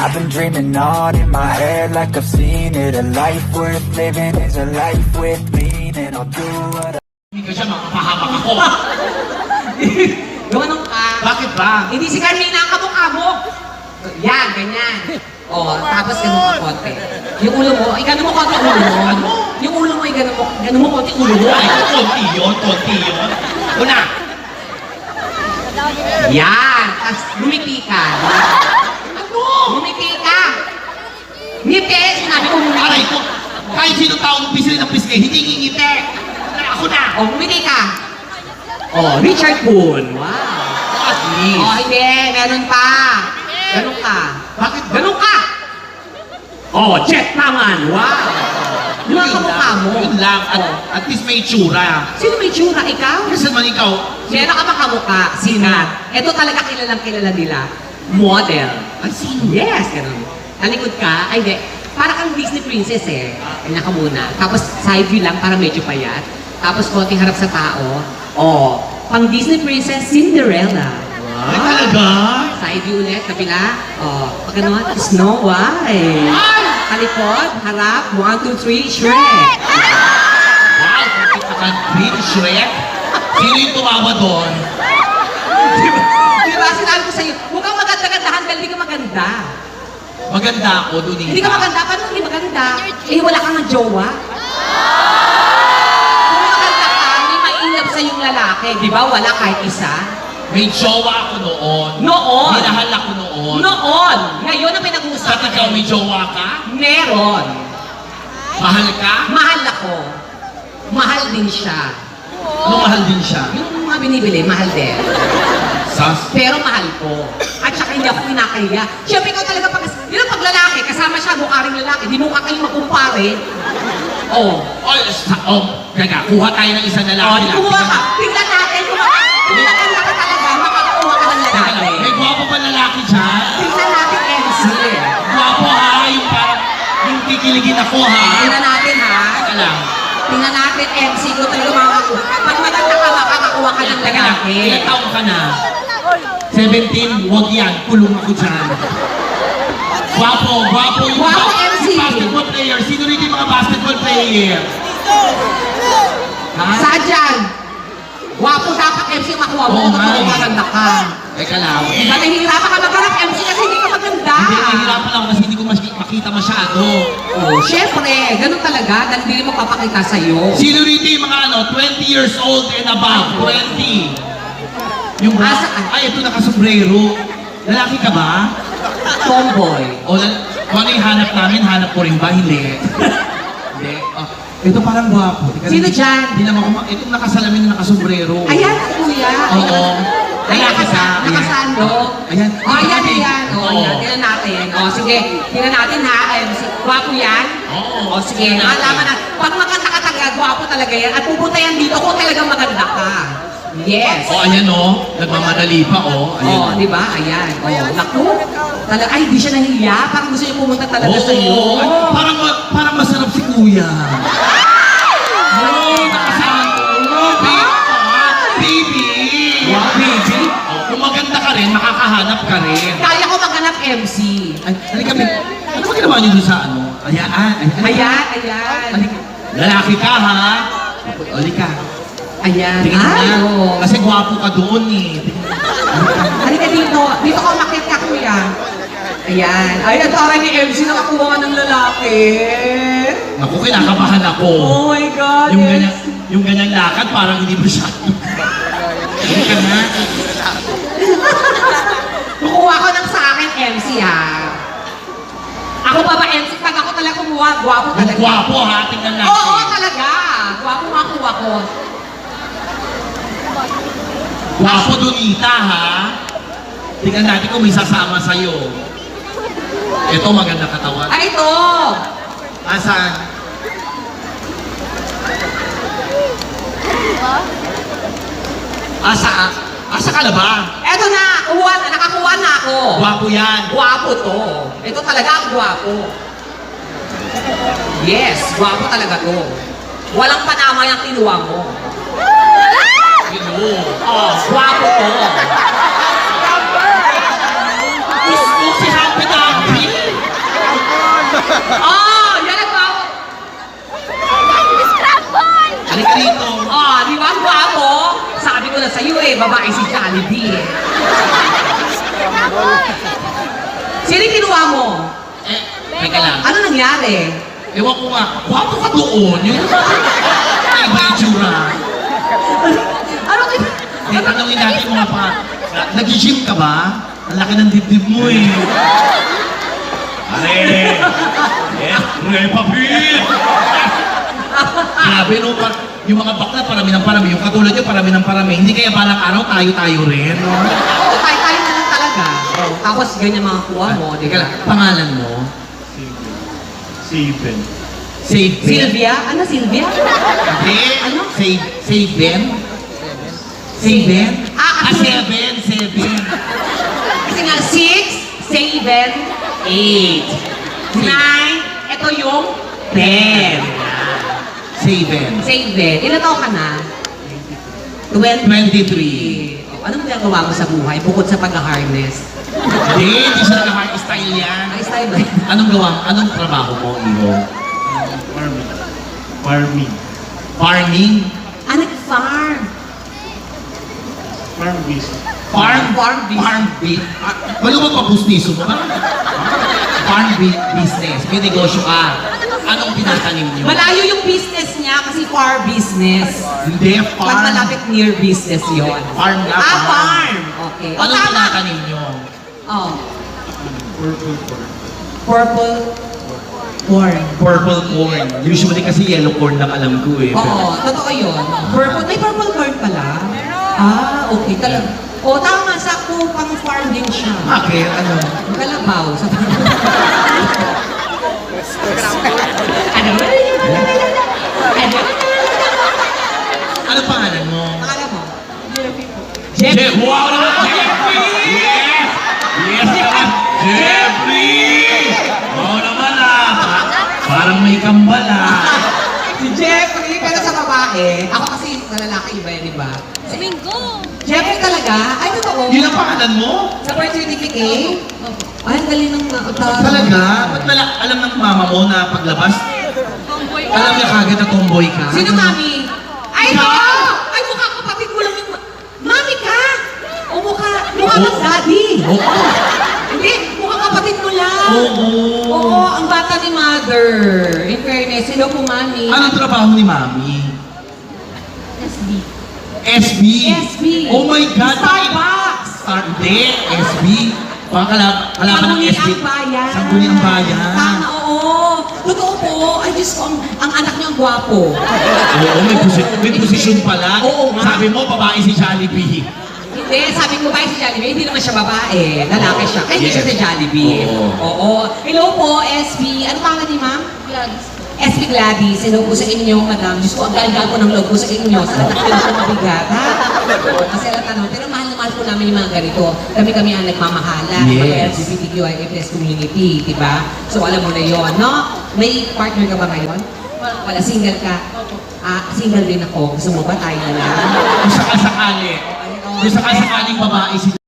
I've been dreaming on in my head like I've seen it. A life worth living is a life with meaning. I'll do what I... Hindi ka siya makapahamak ako. Ganun ka. Bakit ba? Hindi si Carmina ang kamukha mo. Yan, ganyan. O, tapos ganun ka konti. Yung ulo mo, ay ganun mo konti ulo mo. Ano? Yung ulo mo, ay ganun mo konti ulo mo. Ay, konti yun, konti yun. Una. Yan. Tapos lumiti ka. Ano? Lumiti ka. Ngiti, sinabi ko lumiti. Aray ko, kahit sino taong pisili ng piske, hindi ngingiti. Ako na. O, lumiti ka. O, Richard Poon. Wow. At least. O, hindi. Meron pa. Ganun ka. Bakit ba? Ganun ka. Oh, Jet naman. Wow. Yung mga kamukha mo. Yun lang. At least may itsura. Sino may tsura? Ikaw? Kasi naman ikaw, Meron ka bang kamukha? Sikat. Ito talaga kilalang kilala nila. Model. ay sino? Yes, ganun. Talikod ka. Ay, hindi. Para kang Disney princess eh. Ganyan ka muna. Tapos side view lang para medyo payat. Tapos konting harap sa tao. Oh, pang Disney princess Cinderella. Ay talaga? Side view ulit, kabila. Oh, pag ano, Snow White. Kalikod, harap, 1, 2, 3, Shrek. Wow, kapit ka Green Shrek. Sino yung tumawa doon? Diba, sinabi ko sa'yo, huwag kang maganda-gandahan dahil hindi ka maganda. Maganda ako, Donita. Hindi ka maganda, paano hindi maganda? Eh, wala kang ng jowa. Kung maganda ka, may mainlove sa yung lalaki. Di ba, wala kahit isa. May jowa ako noon. Noon. Minahal ako noon. Noon. Ngayon na may Ba't nag-uusapan. ikaw may jowa ka? Meron. Mahal ka? Mahal ako. Mahal din siya. Ano mahal din siya? Yung mga binibili, mahal din. Sas? Pero mahal ko. At saka hindi ako kinakahiya. Siyempre ikaw talaga yun ang pag lalaki, kasama siya, mukharing lalaki, di mo ka kayo makumpare. Oh. Gaga, kuha tayo ng isang Oh, lalaki di lang. kumuha ka. Tingnan natin, kung maganda ka talaga, makakakuha ka ng lalaki. May gwapo pa lalaki dyan? Tingnan natin, MC. Gwapo ha, yung parang, yung kikiligin ako ha. Tingnan natin, ha? Teka lang. Tingnan natin, MC, kung talaga makakakuha. Pag maganda ka, makakakuha ka ng Teka lang, lalaki. ilang taong ka na? 17, wag yan, kulong ako dyan. Gwapo yung Gwapo, MC. basketball player. Sino rin yung mga basketball player? Ha? Saan dyan? Wapo dapat MC makuha mo Oo kung nga totoo eh. maganda ka. Teka lang. Diba nahihirapan ka maghanap MC kasi hindi ka maganda? Hindi, nahihirapan ako kasi hindi ko makita masyado. Oh, syempre, ganun talaga, dahil hindi mo papakita sa'yo. Sino rito yung mga 20 years old and above? 20. Yung Saan? ay, ito nakasombrero. Lalaki ka ba? Tomboy. O, kung ano yung hanap namin, hanap ko rin ba? Hindi. Hindi. Oh, ito parang gwapo. Sino dyan? Hindi naman itong nakasalamin na nakasombrero. Ayan, kuya. Oo. Ay, Lalaki ka. nakasandok. Ayan. Oh, ayan. Oh, Oo. ayan. Tingnan natin. Oh, sige. Tingnan natin ha. MC. Gwapo yan? Oo. Oh, sige. Tingnan natin. Alaman na. Pag maganda ka talaga, gwapo talaga yan. At pupunta yan dito kung talagang maganda ka. Yes. O, ayan o. Nagmamadali pa o. Ayan. Oh, di ba? Ayan. Oh, naku. Talaga, ay, di siya nahiya. Parang gusto niya pumunta talaga sa iyo. Ay, parang masarap si kuya. Oo, nakasama. Baby. Wow, baby. Oh, kung maganda ka rin, makakahanap ka rin. Kaya ko maghanap MC. Ay, halika, babe. Ano ba ginawa niyo doon sa ano? Ayan. Ayan. Halika. Lalaki ka, ha? Halika. Ayan. Tingin Ay, na. oo. Kasi gwapo ka doon eh. Halika dito. Dito ka umakit ka, kuya. Ayan. Ay, ang tara ni MC nakakuha ng lalaki. Naku, kinakabahan ako. Oh my God. Yung ganyang lakad, parang hindi mo siya. Halika na. Kukuha ko ng sa akin MC, ha? Ako pa ba MC? Pag ako talaga kumuha, gwapo Yung talaga. gwapo ha, tingnan natin. Oo, talaga. Gwapo makuha ko. Gwapo Donita ha. Tingnan natin kung may sasama sa'yo. Ito maganda katawan. Ay, ito. Asan? Asa ka na ba? Eto na. Nakakuha na ako. Gwapo yan. Gwapo to. Ito talaga ang gwapo. Yes, gwapo talaga to. Walang panama yung kinuha mo. Hello. Oh, gwapo to. Gusto si Happy Dumpling. sa'yo eh, babae si Jollibee eh. Sino yung kinuha mo? Eh, teka lang. Ano nangyari? Ewan ko nga, wapo ka doon. Yung iba yung tsura. Ano kayo? Eh, tanongin natin mga pa. Nag-gym ka ba? Ang laki ng dibdib mo eh. Are! Yes, Repapit! Grabe no, yung mga bakla parami ng parami, yung katulad nyo parami ng parami. Hindi kaya balang araw tayo-tayo rin, no? Oo, tayo na lang talaga. Tapos ganyan mga kuha mo, di Teka ka lang, pangalan mo? Saben. Save Ben? Sylvia? Ano Sylvia? Hindi. Ano? Save Ben? Save Ben? Ah, Ah, Seven. Kasi nga, 6, 7, 8, 9, ito yung 10. Seven. 7. Ilan taon ka na? 20. 23. Oh, anong ginagawa mo sa buhay bukod sa pag-harness? Hindi siya naka-style yan. Ay, style ba? Anong trabaho mo, Iho? Farming. Farming. Farming? Ah, nag-farm. Farm business. Farm Farm business. Maluwag pa pusniso mo ba? Business. May negosyo ka. Anong pinatanim niyo? Malayo yung business niya kasi farm business. Hindi, Pag farm. malapit near business yon. Farm nga, Ah, farm. farm. Okay. O, Anong tama. pinatanim niyo? Oh, Purple corn. purple corn. Purple corn. Usually kasi yellow corn lang alam ko eh. Oo, totoo yun. Purple, may purple corn pala. Ah, okay. O, tama. Sakto pang farm din siya. Bakit? Ano? Kalabaw. Sa ano? Ano? Ano pangalan mo? Akala mo? Jeff! Wow naman! Jeffrey! Yes! Yes naman! Jeffrey! Wow naman ah! Parang may kambal ah! Si Jeffrey, pero sa babae. Ako kasi sa lalaki iba yan, di ba? Domingo! Jeffrey talaga? Ay, totoo. Yun ang pangalan mo? Sa birth certificate? Ay, ang galing ng Talaga? Ba't alam ng mama mo na paglabas? Tomboy Alam niya kagad na tomboy ka? Sino mami? Ay, no! Ay, mukha kapatid mo lang yung... Mami ka! O mukha kang daddy! Oo! Hindi, mukha kapatid mo lang! Oo! Oo, ang bata ni mother. In fairness, hello po, mami. Anong trabaho ni mami? SB. SB? SB. Oh my God! Starbucks! Hindi, SB. Baka kalaban ng SB. Sangguniang bayan. Sangguniang bayan. Tama, oo. Totoo po. Ay, Diyos ko, ang anak niyo ang gwapo. Oo, may posisyon pala. Oo nga. Sabi mo, babae si Jollibee. Hindi, sabi ko ba si Jollibee, hindi naman siya babae. Lalaki siya. Ay, hindi Yes. siya si Jollibee. Oo. Oo. Hello po, SB. Ano pangalan ni ma'am? Gladys. SB Gladys. Hello po sa inyo, madam. Diyos ko, ang gagal ko ng loob ko sa inyo. Sa anak ko na mabigat, ha? Oo, kasi alam tanong. Pero mahal na mahal po namin yung mga ganito. Kami ang nagmamahala. Yes. Mga LGBTQIA+ community, diba? So, alam mo na yon, no? May partner ka ba ngayon? Wala, single ka? Ah, single din ako. Gusto mo ba tayo na lang? Kung sakasakali. Kung sakasakaling babae si